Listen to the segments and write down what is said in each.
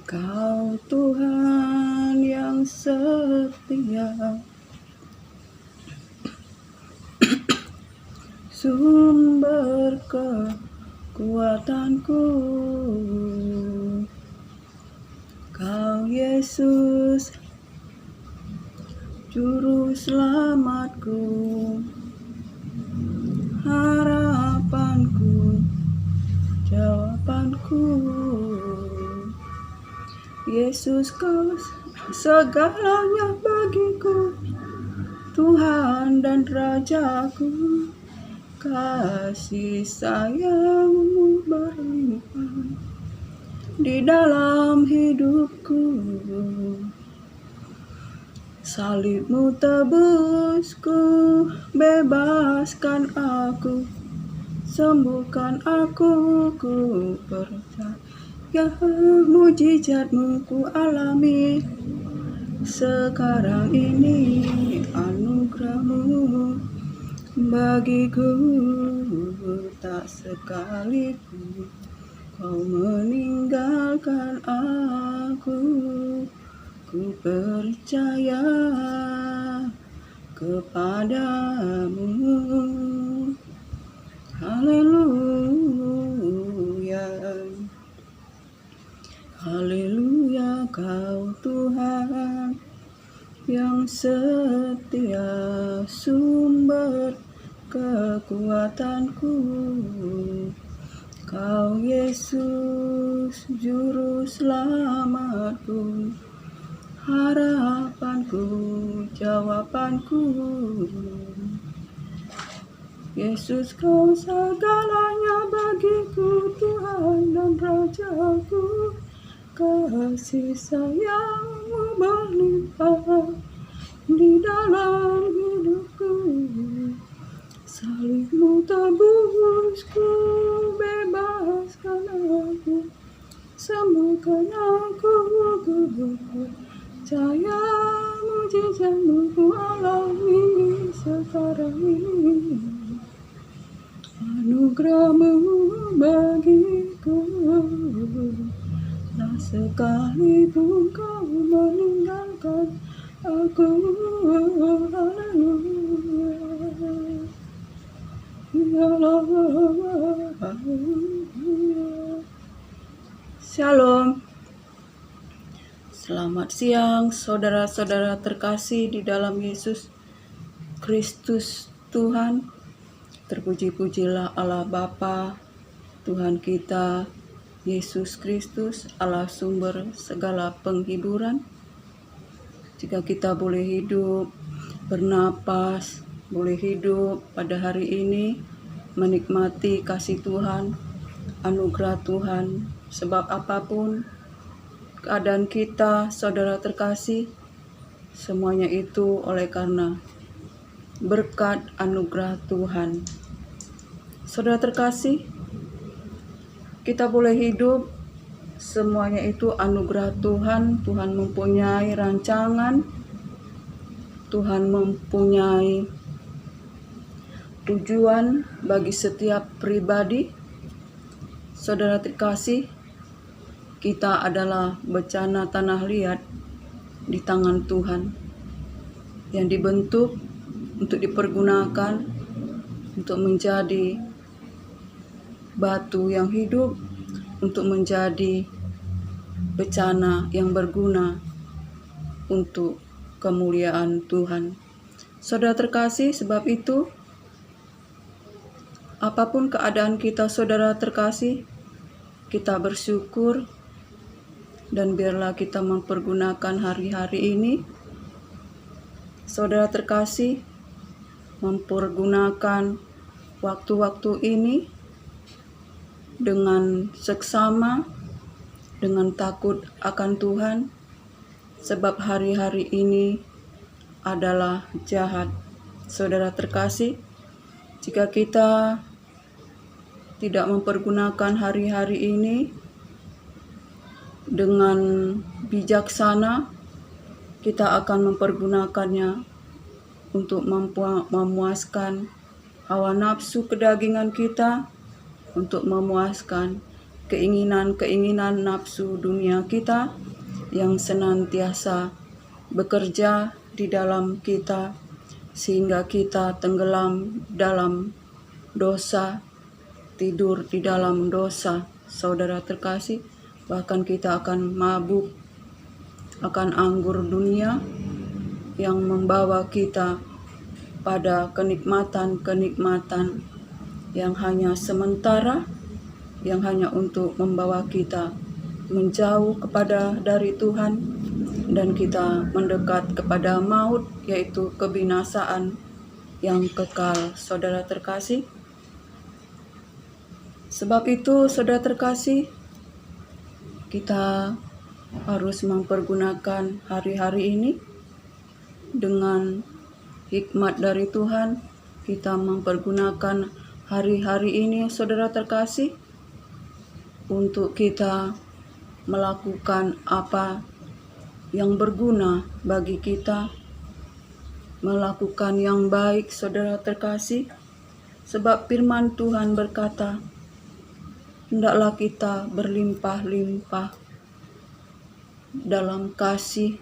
Kau Tuhan yang setia, sumber kekuatanku. Kau Yesus, juru selamatku, harapanku, jawabanku. Yesus, kau segalanya bagiku, Tuhan dan Rajaku. Kasih sayangmu berlimpah di dalam hidupku. Salibmu tebusku, bebaskan aku, sembuhkan aku. Ku percaya mujizatmu ku alami sekarang ini. Anugerahmu bagiku, tak sekalipun kau meninggalkan aku. Ku percaya kepadamu. Haleluya, haleluya. Kau Tuhan yang setia, sumber kekuatanku. Kau Yesus, juru selamatku, harapanku, jawabanku. Yesus, kau segalanya bagiku, Tuhan dan Rajaku. Kasih sayangmu berlimpah di dalam hidupku. Salibmu tebusku, bebaskan aku, sembuhkan aku. Ku percaya mujizatmu ku alami sekarang ini. Anugerahmu bagiku, tak sekalipun kau meninggalkan aku. Shalom. Selamat siang saudara-saudara terkasih di dalam Yesus Kristus Tuhan. Terpuji-pujilah Allah Bapa, Tuhan kita, Yesus Kristus, Allah sumber segala penghiburan. Jika kita boleh hidup, bernapas, boleh hidup pada hari ini, menikmati kasih Tuhan, anugerah Tuhan, sebab apapun keadaan kita, saudara terkasih, semuanya itu oleh karena berkat anugerah Tuhan. Saudara terkasih, kita boleh hidup, semuanya itu anugerah Tuhan. Tuhan mempunyai rancangan, Tuhan mempunyai tujuan bagi setiap pribadi. Saudara terkasih, kita adalah bencana tanah liat di tangan Tuhan yang dibentuk untuk dipergunakan untuk menjadi batu yang hidup, untuk menjadi bencana yang berguna untuk kemuliaan Tuhan. Saudara terkasih, sebab itu apapun keadaan kita, saudara terkasih, kita bersyukur dan biarlah kita mempergunakan hari-hari ini, saudara terkasih, mempergunakan waktu-waktu ini dengan seksama, dengan takut akan Tuhan, sebab hari-hari ini adalah jahat. Saudara terkasih, jika kita tidak mempergunakan hari-hari ini dengan bijaksana, kita akan mempergunakannya untuk memuaskan hawa nafsu kedagingan kita, untuk memuaskan keinginan-keinginan nafsu dunia kita yang senantiasa bekerja di dalam kita, sehingga kita tenggelam dalam dosa, tidur di dalam dosa. Saudara terkasih, bahkan kita akan mabuk akan anggur dunia yang membawa kita pada kenikmatan-kenikmatan yang hanya sementara, yang hanya untuk membawa kita menjauh dari Tuhan, dan kita mendekat kepada maut, yaitu kebinasaan yang kekal. Saudara terkasih, sebab itu saudara terkasih, kita harus mempergunakan hari-hari ini dengan hikmat dari Tuhan. Kita mempergunakan hari-hari ini, saudara terkasih, untuk kita melakukan apa yang berguna bagi kita, melakukan yang baik, saudara terkasih. Sebab firman Tuhan berkata, hendaklah kita berlimpah-limpah dalam kasih,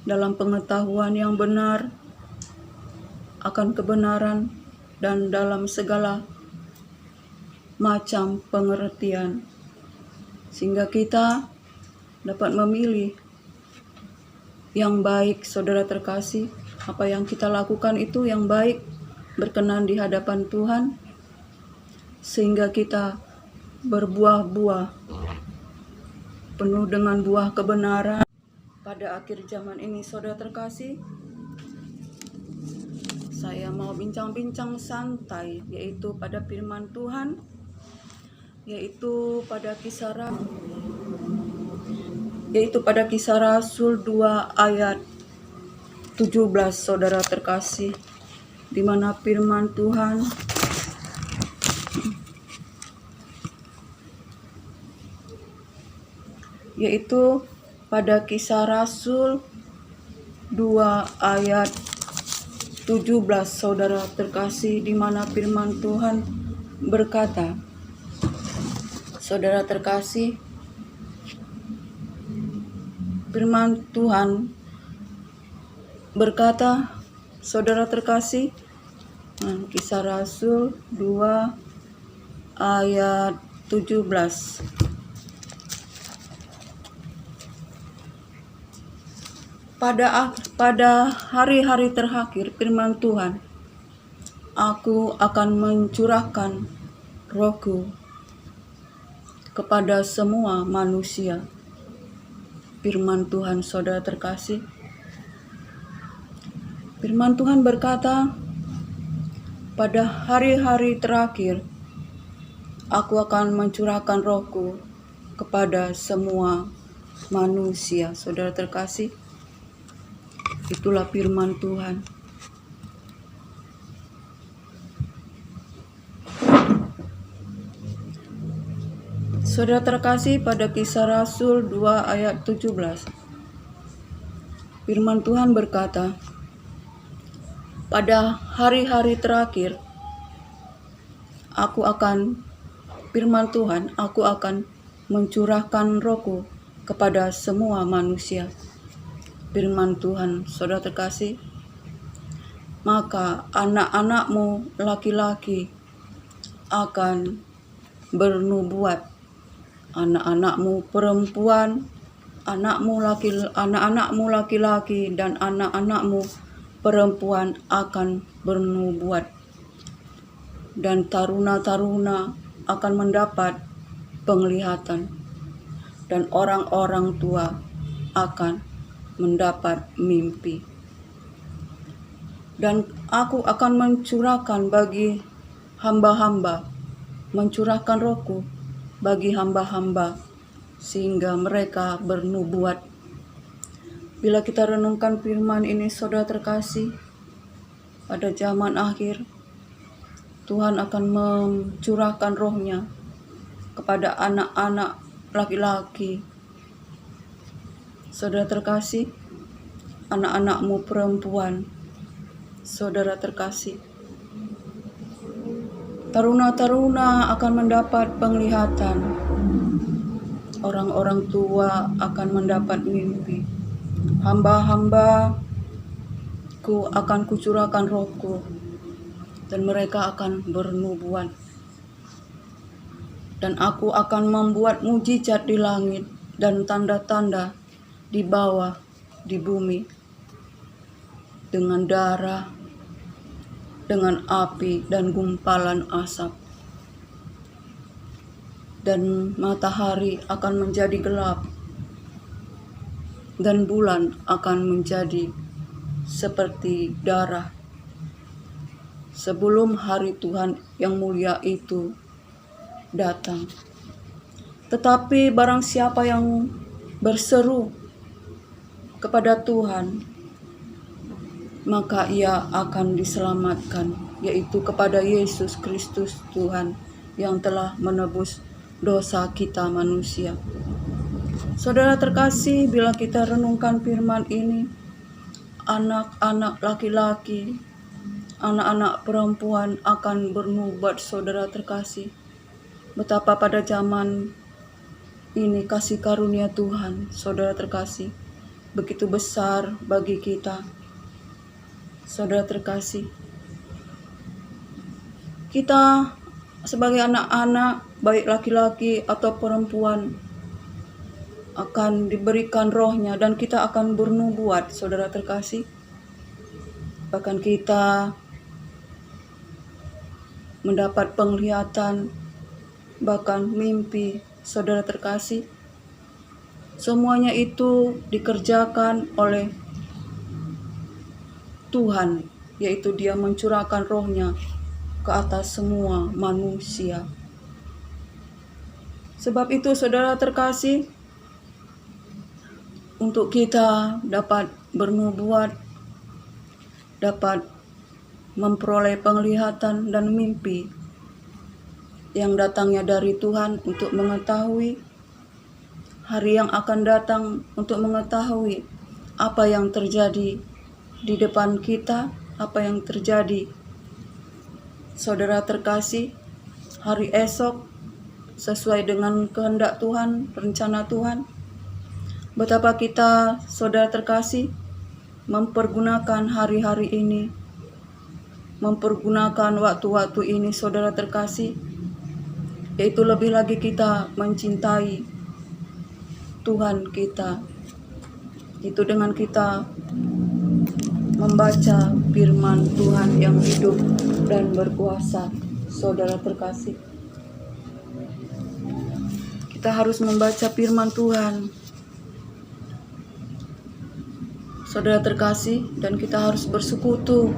dalam pengetahuan yang benar akan kebenaran, dan dalam segala macam pengertian, sehingga kita dapat memilih yang baik. Saudara terkasih, apa yang kita lakukan itu yang baik, berkenan di hadapan Tuhan, sehingga kita berbuah-buah penuh dengan buah kebenaran pada akhir zaman ini. Saudara terkasih, saya mau bincang-bincang santai, yaitu pada firman Tuhan, yaitu pada Kisah Rasul 2 ayat 17, saudara terkasih, di mana firman Tuhan yaitu pada Kisah Rasul 2 ayat 17, saudara terkasih, di mana firman Tuhan berkata, saudara terkasih, firman Tuhan berkata, saudara terkasih, Kisah Rasul 2 ayat 17. Pada hari-hari terakhir, firman Tuhan, aku akan mencurahkan Rohku kepada semua manusia. Firman Tuhan, saudara terkasih, firman Tuhan berkata, pada hari-hari terakhir, aku akan mencurahkan Rohku kepada semua manusia. Saudara terkasih, itulah firman Tuhan. Saudara terkasih, pada Kisah Rasul 2 ayat 17, firman Tuhan berkata, pada hari-hari terakhir, firman Tuhan, aku akan mencurahkan Rohku kepada semua manusia. Firman Tuhan, saudara terkasih, maka anak-anakmu laki-laki akan bernubuat, anak-anakmu perempuan, anak-anakmu laki-laki dan anak-anakmu perempuan akan bernubuat, dan taruna-taruna akan mendapat penglihatan, dan orang-orang tua akan mendapat mimpi. Dan aku akan mencurahkan bagi hamba-hamba, mencurahkan Rohku bagi hamba-hamba, sehingga mereka bernubuat. Bila kita renungkan firman ini, saudara terkasih, pada zaman akhir, Tuhan akan mencurahkan Roh-Nya kepada anak-anak laki-laki. Saudara terkasih, anak-anakmu perempuan, saudara terkasih, taruna-taruna akan mendapat penglihatan, Orang-orang tua akan mendapat mimpi. Hamba-hambaku akan kucurahkan rohku, dan mereka akan bernubuat. Dan aku akan membuat mujizat di langit dan tanda-tanda di bawah di bumi, dengan darah, dengan api dan gumpalan asap. Dan matahari akan menjadi gelap, dan bulan akan menjadi seperti darah, sebelum hari Tuhan yang mulia itu datang. Tetapi barang siapa yang berseru kepada Tuhan, maka ia akan diselamatkan, yaitu kepada Yesus Kristus Tuhan yang telah menebus dosa kita manusia. Saudara terkasih, bila kita renungkan firman ini, anak-anak laki-laki, anak-anak perempuan akan bernubuat. Saudara terkasih, betapa pada zaman ini kasih karunia Tuhan, saudara terkasih, begitu besar bagi kita. Saudara terkasih, kita sebagai anak-anak, baik laki-laki atau perempuan, akan diberikan rohnya dan kita akan bernubuat, saudara terkasih. Bahkan kita mendapat penglihatan, bahkan mimpi, saudara terkasih. Semuanya itu dikerjakan oleh Tuhan, yaitu Dia mencurahkan rohnya ke atas semua manusia. Sebab itu, saudara terkasih, untuk kita dapat bernubuat, dapat memperoleh penglihatan dan mimpi yang datangnya dari Tuhan, untuk mengetahui hari yang akan datang, untuk mengetahui apa yang terjadi di depan kita, apa yang terjadi, saudara terkasih, hari esok sesuai dengan kehendak Tuhan, rencana Tuhan. Betapa kita, saudara terkasih, mempergunakan hari-hari ini, mempergunakan waktu-waktu ini, saudara terkasih, yaitu lebih lagi kita mencintai Tuhan kita, itu dengan kita membaca firman Tuhan yang hidup dan berkuasa. Saudara terkasih, kita harus membaca firman Tuhan, saudara terkasih, dan kita harus bersekutu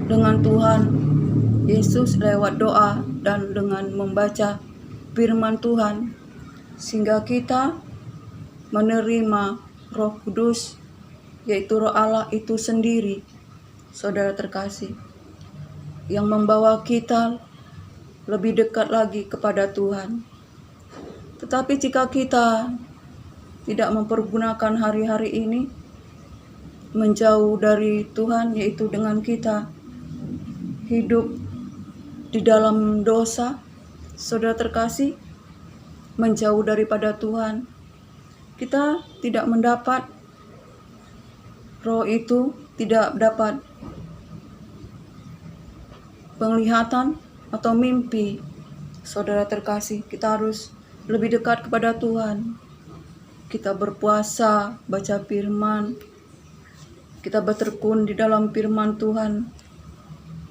dengan Tuhan Yesus lewat doa dan dengan membaca firman Tuhan, sehingga kita menerima Roh Kudus, yaitu Roh Allah itu sendiri, saudara terkasih, yang membawa kita lebih dekat lagi kepada Tuhan. Tetapi jika kita tidak mempergunakan hari-hari ini, menjauh dari Tuhan, yaitu dengan kita hidup di dalam dosa, saudara terkasih, menjauh daripada Tuhan, kita tidak mendapat roh itu, tidak dapat penglihatan atau mimpi. Saudara terkasih, kita harus lebih dekat kepada Tuhan. Kita berpuasa, baca firman, kita bertekun di dalam firman Tuhan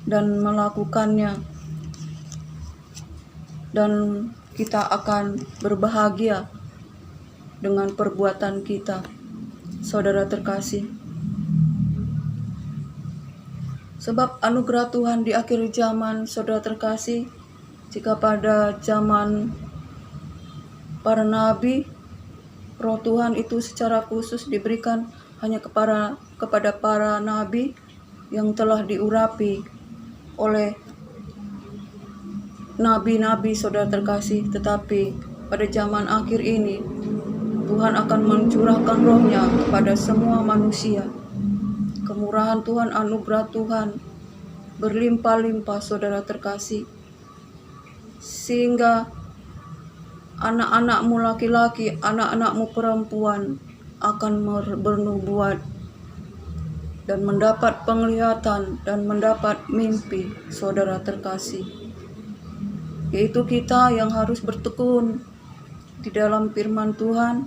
dan melakukannya, dan kita akan berbahagia dengan perbuatan kita, saudara terkasih. Sebab anugerah Tuhan di akhir zaman, saudara terkasih, jika pada zaman para nabi, roh Tuhan itu secara khusus diberikan hanya kepada para nabi yang telah diurapi oleh nabi-nabi, saudara terkasih. Tetapi pada zaman akhir ini, Tuhan akan mencurahkan rohnya kepada semua manusia. Kemurahan Tuhan, anugerah Tuhan berlimpah-limpah, saudara terkasih, sehingga anak-anakmu laki-laki, anak-anakmu perempuan akan bernubuat dan mendapat penglihatan dan mendapat mimpi, saudara terkasih. Yaitu kita yang harus bertekun di dalam firman Tuhan,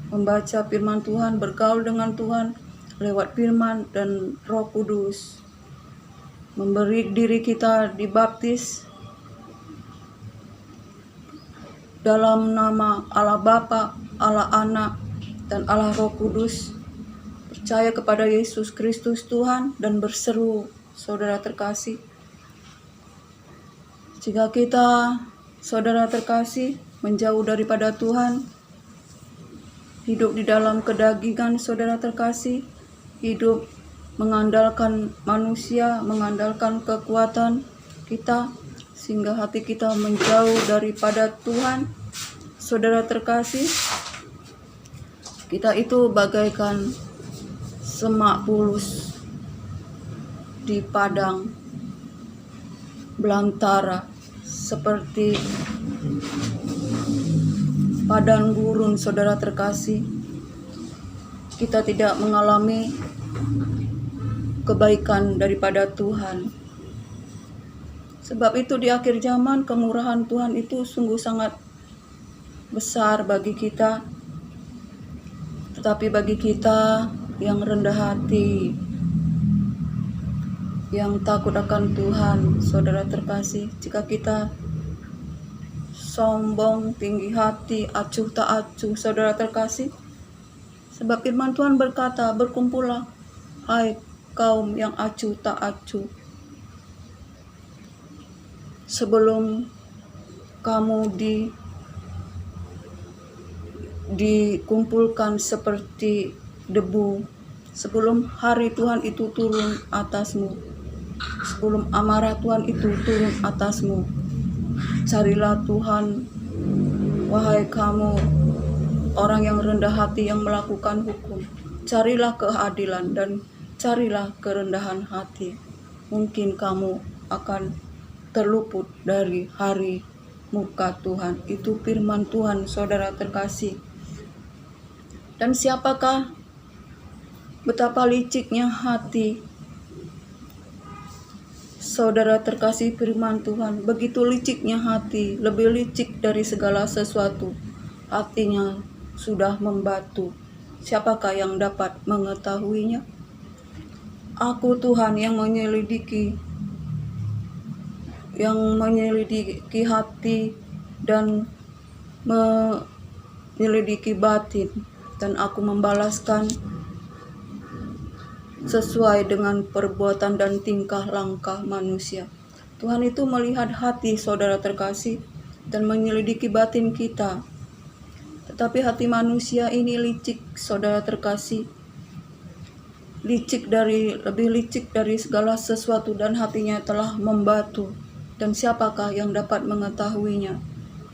membaca firman Tuhan, bergaul dengan Tuhan lewat firman dan Roh Kudus. Memberi diri kita dibaptis dalam nama Allah Bapa, Allah Anak, dan Allah Roh Kudus. Percaya kepada Yesus Kristus Tuhan dan berseru, saudara terkasih. Jika kita, saudara terkasih, menjauh daripada Tuhan, hidup di dalam kedagingan, saudara terkasih, hidup mengandalkan manusia, mengandalkan kekuatan kita, sehingga hati kita menjauh daripada Tuhan, saudara terkasih, kita itu bagaikan semak bulus di padang belantara, seperti padang gurun, saudara terkasih. Kita tidak mengalami kebaikan daripada Tuhan. Sebab itu di akhir zaman kemurahan Tuhan itu sungguh sangat besar bagi kita. Tetapi bagi kita yang rendah hati, yang takut akan Tuhan, saudara terkasih, jika kita sombong, tinggi hati, acuh tak acuh, saudara terkasih, sebab firman Tuhan berkata, berkumpullah hai kaum yang acuh tak acuh, sebelum kamu dikumpulkan seperti debu, sebelum hari Tuhan itu turun atasmu, sebelum amarah Tuhan itu turun atasmu. Carilah Tuhan, wahai kamu orang yang rendah hati yang melakukan hukum. Carilah keadilan dan carilah kerendahan hati. Mungkin kamu akan terluput dari hari muka Tuhan. Itu firman Tuhan, saudara terkasih. Dan siapakah, betapa liciknya hati, saudara terkasih, firman Tuhan. Begitu liciknya hati, lebih licik dari segala sesuatu. Hatinya sudah membatu. Siapakah yang dapat mengetahuinya? Aku Tuhan yang menyelidiki hati dan menyelidiki batin, dan aku membalaskan sesuai dengan perbuatan dan tingkah langkah manusia. Tuhan itu melihat hati, saudara terkasih, dan menyelidiki batin kita. Tetapi hati manusia ini licik, saudara terkasih. Lebih licik dari segala sesuatu, dan hatinya telah membatu. Dan siapakah yang dapat mengetahuinya?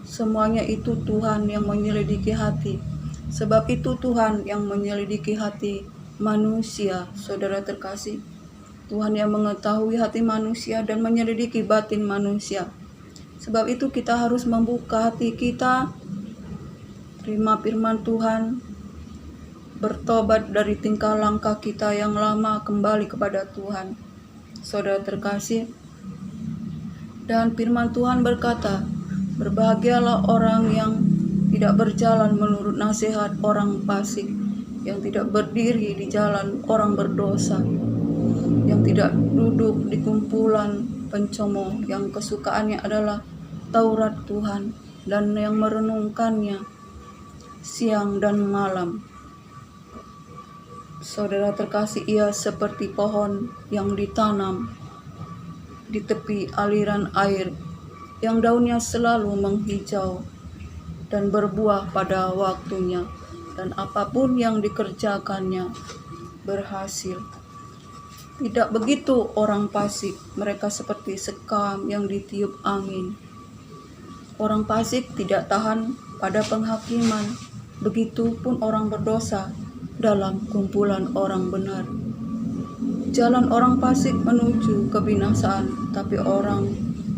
Semuanya itu Tuhan yang menyelidiki hati. Sebab itu Tuhan yang menyelidiki hati manusia, saudara terkasih. Tuhan yang mengetahui hati manusia dan menyelidiki batin manusia. Sebab itu kita harus membuka hati kita, terima firman Tuhan, bertobat dari tingkah langkah kita yang lama, kembali kepada Tuhan, saudara terkasih. Dan firman Tuhan berkata, berbahagialah orang yang tidak berjalan menurut nasihat orang fasik, yang tidak berdiri di jalan orang berdosa, yang tidak duduk di kumpulan pencomong, yang kesukaannya adalah Taurat Tuhan, dan yang merenungkannya siang dan malam. Saudara terkasih, ia seperti pohon yang ditanam di tepi aliran air, yang daunnya selalu menghijau dan berbuah pada waktunya, dan apapun yang dikerjakannya berhasil. Tidak begitu orang fasik, mereka seperti sekam yang ditiup angin. Orang fasik tidak tahan pada penghakiman, begitupun orang berdosa dalam kumpulan orang benar. Jalan orang fasik menuju kebinasaan, tapi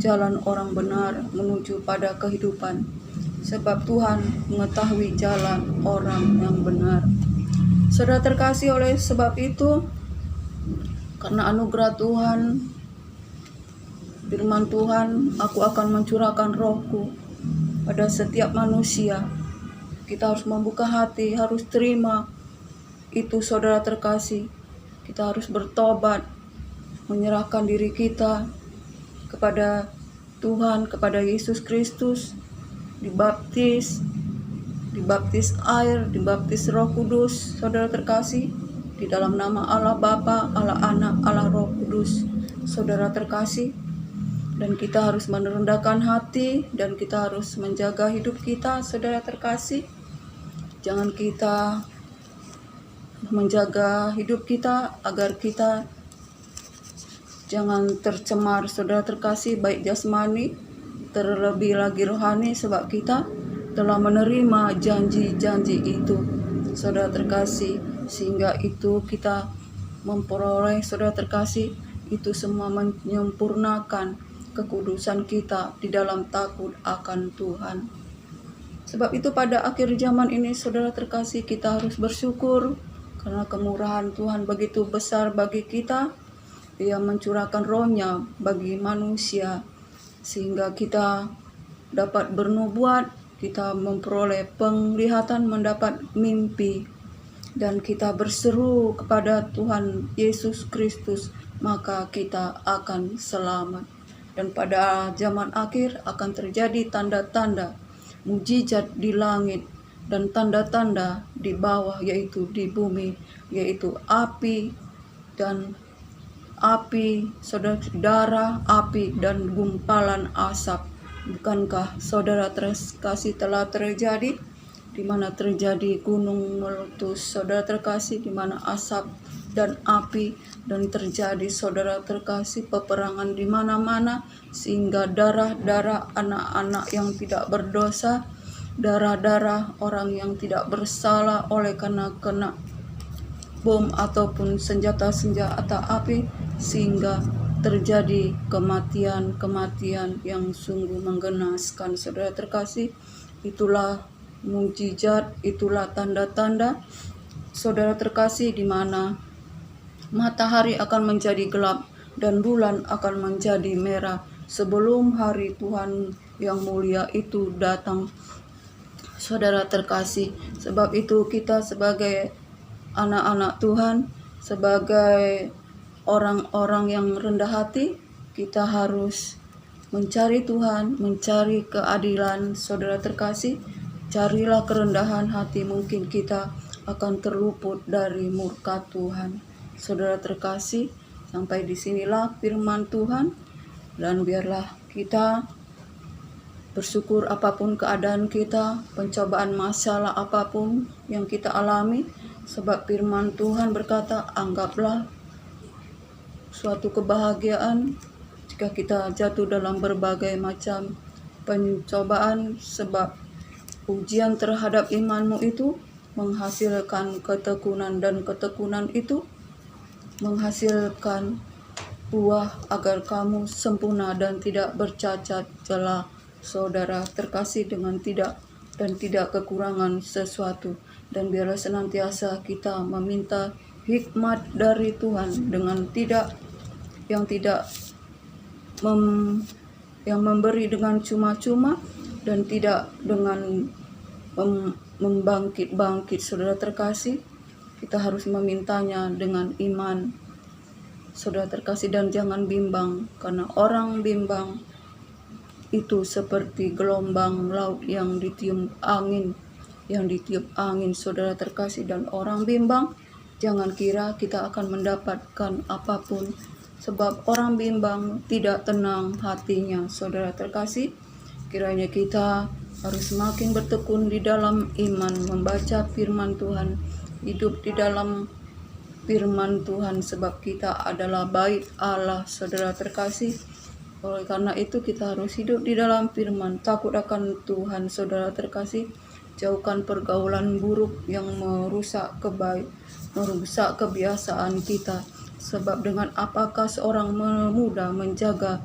jalan orang benar menuju pada kehidupan. sebab Tuhan mengetahui jalan orang yang benar. Saudara terkasih, oleh sebab itu, karena anugerah Tuhan, firman Tuhan, aku akan mencurahkan rohku pada setiap manusia. Kita harus membuka hati, harus terima itu saudara terkasih. Kita harus bertobat, menyerahkan diri kita kepada Tuhan, kepada Yesus Kristus, dibaptis air, dibaptis Roh Kudus, saudara terkasih, di dalam nama Allah Bapa, Allah Anak, Allah Roh Kudus, saudara terkasih. Dan kita harus merendahkan hati, dan kita harus menjaga hidup kita, saudara terkasih. Jangan kita menjaga hidup kita agar kita jangan tercemar, saudara terkasih, baik jasmani, terlebih lagi rohani, sebab kita telah menerima janji-janji itu, saudara terkasih, sehingga itu kita memperoleh, saudara terkasih, itu semua menyempurnakan kekudusan kita di dalam takut akan Tuhan. Sebab itu pada akhir zaman ini, saudara terkasih, kita harus bersyukur karena kemurahan Tuhan begitu besar bagi kita. Dia mencurahkan rohnya bagi manusia sehingga kita dapat bernubuat, kita memperoleh penglihatan, mendapat mimpi, dan kita berseru kepada Tuhan Yesus Kristus, maka kita akan selamat. Dan pada zaman akhir akan terjadi tanda-tanda, mujizat di langit dan tanda-tanda di bawah, yaitu di bumi, yaitu api, saudara, darah, api, dan gumpalan asap. Bukankah saudara terkasih telah terjadi? Di mana terjadi gunung meletus, saudara terkasih, di mana asap dan api, dan terjadi, saudara terkasih, peperangan di mana-mana, sehingga darah-darah anak-anak yang tidak berdosa, darah-darah orang yang tidak bersalah oleh karena kena bom ataupun senjata-senjata api, sehingga terjadi kematian-kematian yang sungguh menggenaskan, saudara terkasih. Itulah mujizat, itulah tanda-tanda, saudara terkasih, di mana matahari akan menjadi gelap dan bulan akan menjadi merah sebelum hari Tuhan yang mulia itu datang, saudara terkasih. Sebab itu kita sebagai anak-anak Tuhan, sebagai orang-orang yang rendah hati, kita harus mencari Tuhan, mencari keadilan, saudara terkasih. Carilah kerendahan hati, mungkin kita akan terluput dari murka Tuhan, saudara terkasih. Sampai di sinilah firman Tuhan, dan biarlah kita bersyukur apapun keadaan kita, pencobaan masalah apapun yang kita alami, sebab firman Tuhan berkata, anggaplah suatu kebahagiaan jika kita jatuh dalam berbagai macam pencobaan, sebab ujian terhadap imanmu itu menghasilkan ketekunan, dan ketekunan itu menghasilkan buah agar kamu sempurna dan tidak bercacat celah, saudara terkasih, dengan tidak kekurangan sesuatu. Dan biarlah senantiasa kita meminta hikmat dari Tuhan, dengan yang memberi dengan cuma-cuma, dan tidak dengan membangkit-bangkit, saudara terkasih. Kita harus memintanya dengan iman, saudara terkasih, dan jangan bimbang, karena orang bimbang itu seperti gelombang laut yang ditiup angin, saudara terkasih. Dan orang bimbang, jangan kira kita akan mendapatkan apapun, sebab orang bimbang tidak tenang hatinya, saudara terkasih. Kiranya kita harus semakin bertekun di dalam iman, membaca firman Tuhan, hidup di dalam firman Tuhan, sebab kita adalah bait Allah, saudara terkasih. Oleh karena itu kita harus hidup di dalam firman, takut akan Tuhan, saudara terkasih. Jauhkan pergaulan buruk yang merusak kebiasaan kita. Sebab dengan apakah seorang muda menjaga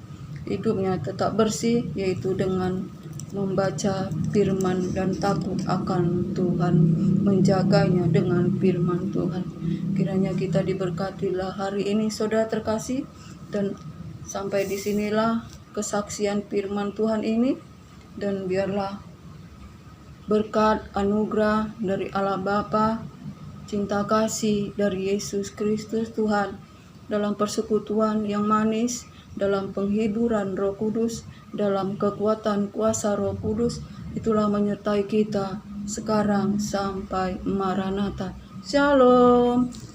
hidupnya tetap bersih, yaitu dengan membaca firman dan takut akan Tuhan, menjaganya dengan firman Tuhan. Kiranya kita diberkatilah hari ini saudara terkasih, dan sampai disinilah kesaksian firman Tuhan ini, dan biarlah berkat anugerah dari Allah Bapa, cinta kasih dari Yesus Kristus Tuhan, dalam persekutuan yang manis, dalam penghiburan Roh Kudus, dalam kekuatan kuasa Roh Kudus, itulah menyertai kita sekarang sampai Maranatha. Shalom.